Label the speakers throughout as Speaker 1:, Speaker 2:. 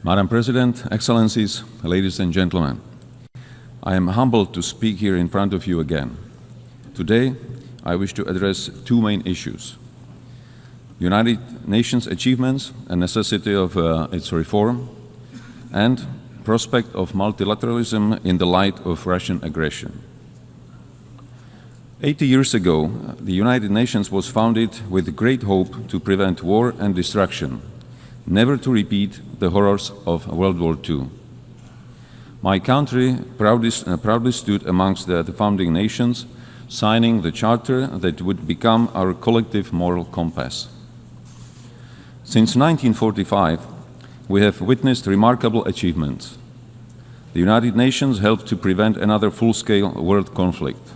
Speaker 1: Madam President, Excellencies, ladies and gentlemen, I am humbled to speak here in front of you again. Today, I wish to address two main issues: United Nations achievements and necessity of its reform, and prospect of multilateralism in the light of Russian aggression. 80 years ago, the United Nations was founded with great hope to prevent war and destruction, never to repeat the horrors of World War II. My country proudly stood amongst the founding nations, signing the charter that would become our collective moral compass. Since 1945, we have witnessed remarkable achievements. The United Nations helped to prevent another full-scale world conflict.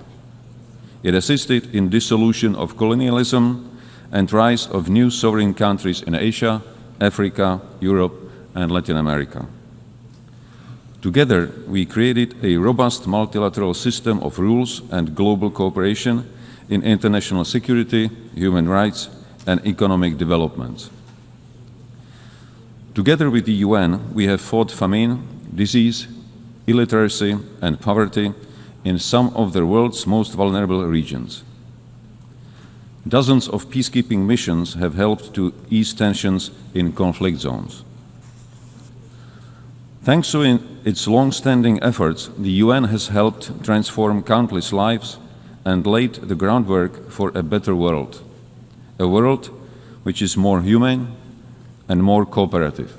Speaker 1: It assisted in dissolution of colonialism and rise of new sovereign countries in Asia, Africa, Europe, and Latin America. Together, we created a robust multilateral system of rules and global cooperation in international security, human rights, and economic development. Together with the UN, we have fought famine, disease, illiteracy, and poverty in some of the world's most vulnerable regions. Dozens of peacekeeping missions have helped to ease tensions in conflict zones. Thanks to its long-standing efforts, the UN has helped transform countless lives and laid the groundwork for a better world, a world which is more humane and more cooperative.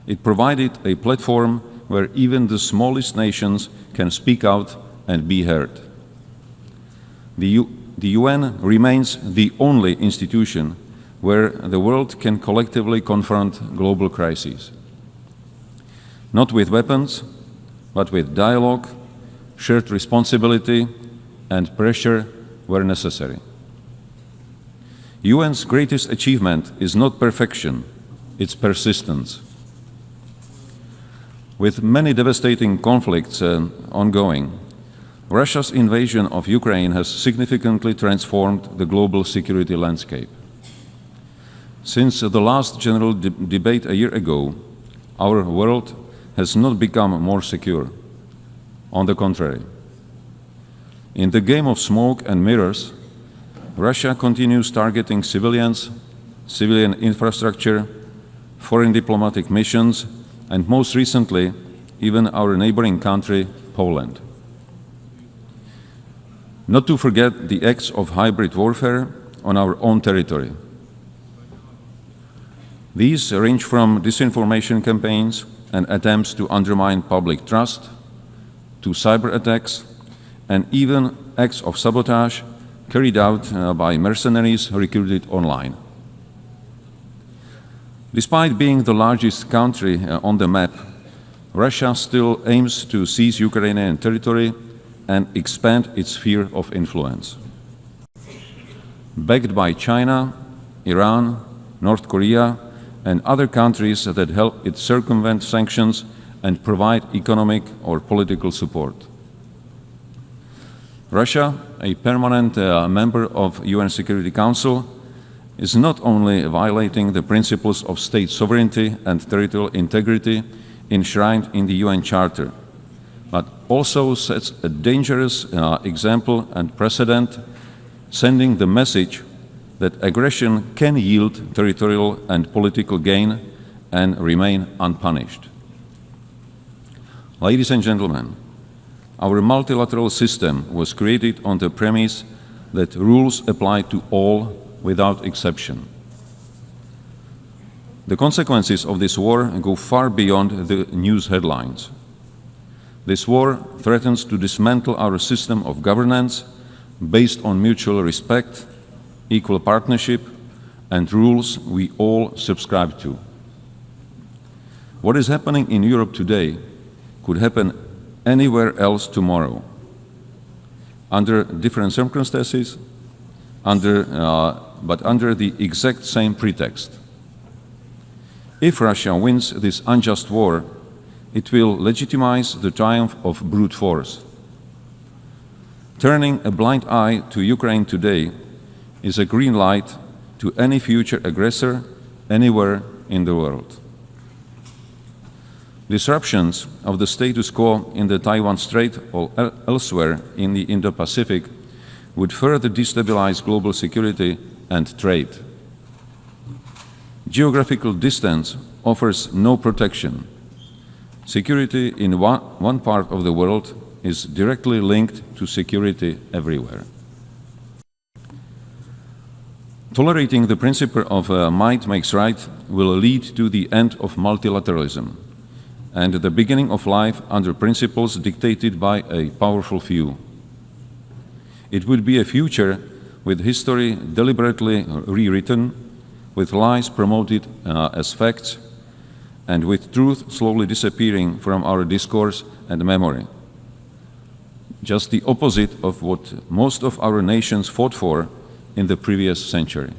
Speaker 1: It provided a platform where even the smallest nations can speak out and be heard. The UN remains the only institution where the world can collectively confront global crises. Not with weapons, but with dialogue, shared responsibility, and pressure where necessary. UN's greatest achievement is not perfection, it's persistence. With many devastating conflicts ongoing, Russia's invasion of Ukraine has significantly transformed the global security landscape. Since the last general debate a year ago, our world has not become more secure. On the contrary. In the game of smoke and mirrors, Russia continues targeting civilians, civilian infrastructure, foreign diplomatic missions, and most recently, even our neighboring country, Poland. Not to forget the acts of hybrid warfare on our own territory. These range from disinformation campaigns and attempts to undermine public trust, to cyber attacks, and even acts of sabotage carried out by mercenaries recruited online. Despite being the largest country on the map, Russia still aims to seize Ukrainian territory and expand its sphere of influence. Backed by China, Iran, North Korea, and other countries that help it circumvent sanctions and provide economic or political support. Russia, a permanent member of UN Security Council, is not only violating the principles of state sovereignty and territorial integrity enshrined in the UN Charter, but also sets a dangerous example and precedent, sending the message that aggression can yield territorial and political gain and remain unpunished. Ladies and gentlemen, our multilateral system was created on the premise that rules apply to all without exception. The consequences of this war go far beyond the news headlines. This war threatens to dismantle our system of governance based on mutual respect, equal partnership, and rules we all subscribe to. What is happening in Europe today could happen anywhere else tomorrow, under different circumstances, but under the exact same pretext. If Russia wins this unjust war, it will legitimize the triumph of brute force. Turning a blind eye to Ukraine today is a green light to any future aggressor anywhere in the world. Disruptions of the status quo in the Taiwan Strait or elsewhere in the Indo-Pacific would further destabilize global security and trade. Geographical distance offers no protection. Security in one part of the world is directly linked to security everywhere. Tolerating the principle of might makes right will lead to the end of multilateralism and the beginning of life under principles dictated by a powerful few. It would be a future with history deliberately rewritten, with lies promoted as facts, and with truth slowly disappearing from our discourse and memory. Just the opposite of what most of our nations fought for in the previous century.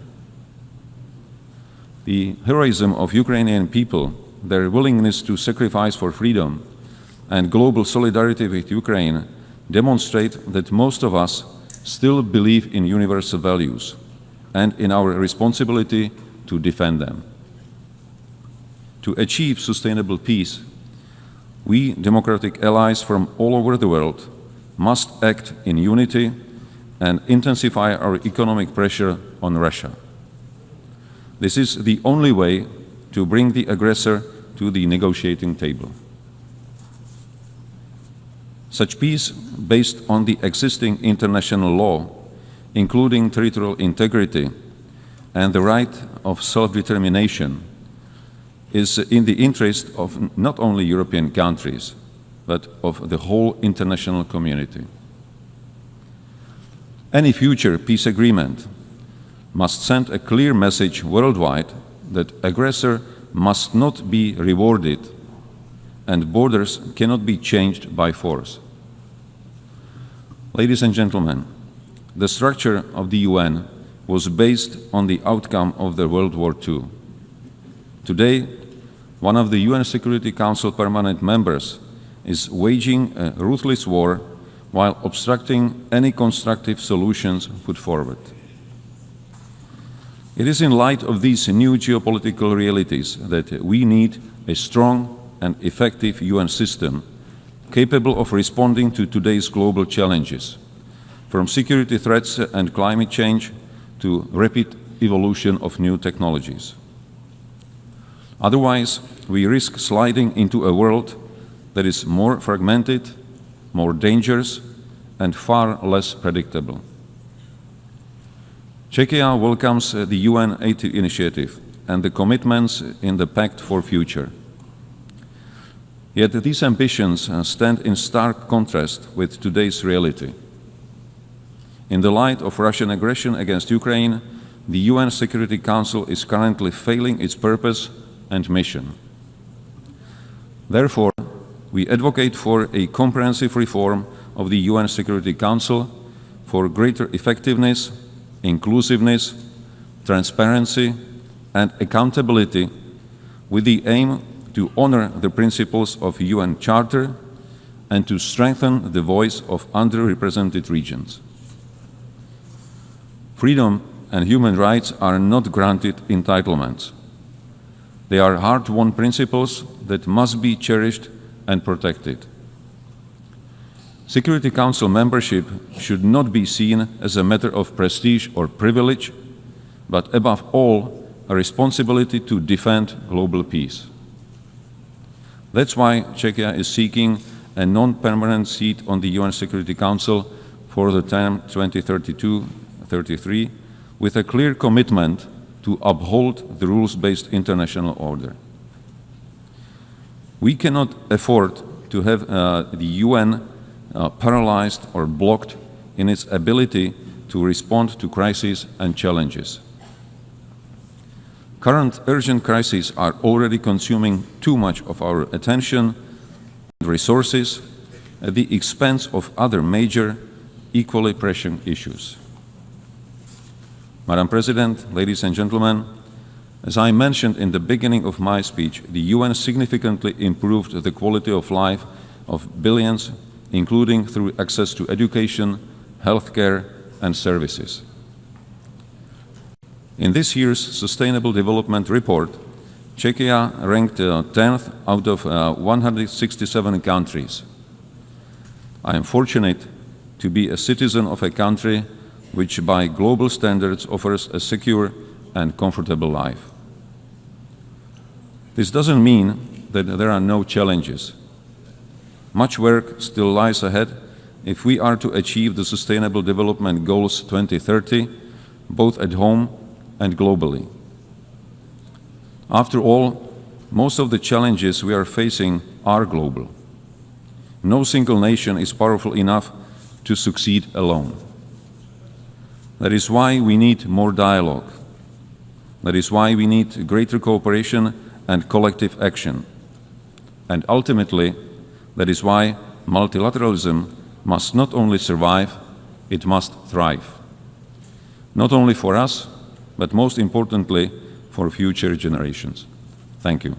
Speaker 1: The heroism of Ukrainian people, their willingness to sacrifice for freedom, and global solidarity with Ukraine demonstrate that most of us still believe in universal values and in our responsibility to defend them. To achieve sustainable peace, we democratic allies from all over the world must act in unity and intensify our economic pressure on Russia. This is the only way to bring the aggressor to the negotiating table. Such peace, based on the existing international law, including territorial integrity and the right of self-determination, is in the interest of not only European countries, but of the whole international community. Any future peace agreement must send a clear message worldwide that aggressor must not be rewarded and borders cannot be changed by force. Ladies and gentlemen, the structure of the UN was based on the outcome of the World War II. Today, one of the UN Security Council permanent members is waging a ruthless war while obstructing any constructive solutions put forward. It is in light of these new geopolitical realities that we need a strong and effective UN system capable of responding to today's global challenges, from security threats and climate change to rapid evolution of new technologies. Otherwise, we risk sliding into a world that is more fragmented, more dangerous, and far less predictable. Czechia welcomes the UN 80 initiative and the commitments in the Pact for Future. Yet these ambitions stand in stark contrast with today's reality. In the light of Russian aggression against Ukraine, the UN Security Council is currently failing its purpose and mission. Therefore, we advocate for a comprehensive reform of the UN Security Council for greater effectiveness, inclusiveness, transparency, and accountability, with the aim to honor the principles of UN Charter and to strengthen the voice of underrepresented regions. Freedom and human rights are not granted entitlements. They are hard-won principles that must be cherished and protected. Security Council membership should not be seen as a matter of prestige or privilege, but above all, a responsibility to defend global peace. That's why Czechia is seeking a non-permanent seat on the UN Security Council for the term 2032-33, with a clear commitment to uphold the rules-based international order. We cannot afford to have the UN paralyzed or blocked in its ability to respond to crises and challenges. Current urgent crises are already consuming too much of our attention and resources at the expense of other major, equally pressing issues. Madam President, ladies and gentlemen, as I mentioned in the beginning of my speech, the UN significantly improved the quality of life of billions, including through access to education, healthcare, and services. In this year's Sustainable Development Report, Czechia ranked 10th out of 167 countries. I am fortunate to be a citizen of a country which by global standards offers a secure and comfortable life. This doesn't mean that there are no challenges. Much work still lies ahead if we are to achieve the Sustainable Development Goals 2030, both at home and globally. After all, most of the challenges we are facing are global. No single nation is powerful enough to succeed alone. That is why we need more dialogue. That is why we need greater cooperation and collective action. And ultimately, that is why multilateralism must not only survive, it must thrive. Not only for us, but most importantly, for future generations. Thank you.